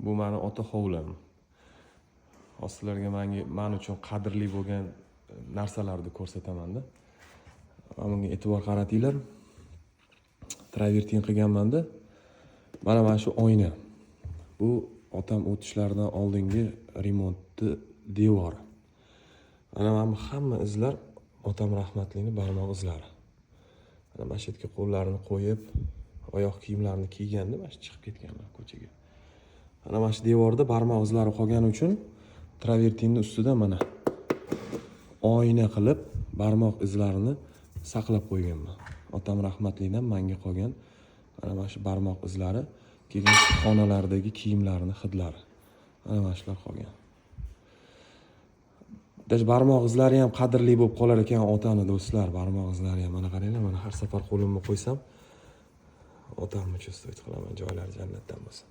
bu meni ota hovlim. Sizlarga men uchun qadrli bo'lgan narsalarni ko'rsataman-da. Bunga e'tibor qaratinglar. Travertin qilganman-da. Mana shu oyna. Bu otam o'tishlaridan oldingi remontni devori. Mana hamma izlar otam rahmatlining barmoq izlari. Mana shu yerga qo'llarini qo'yib, oyoq kiyimlarini kiyganda mana shu chiqib ketganlar ko'chaga. Mana shu devorda barmoq izlari qolgani uchun travertinning ustida mana oyna qilib barmoq izlarini saqlab qo'yganman. Otam rahmatlidan menga qolgan mana shu barmoq izlari, keyin xonalardagi kiyimlarining hidlari. Mana shular qolgan. Barmoq izlari ham qadrli bo'lib qolar ekan otani do'stlar, barmoq izlari ham. Mana qaranglar, mana har safar qo'limni qo'ysam otamni cho'stayt qilaman, joylari jannatdan bo'lsin.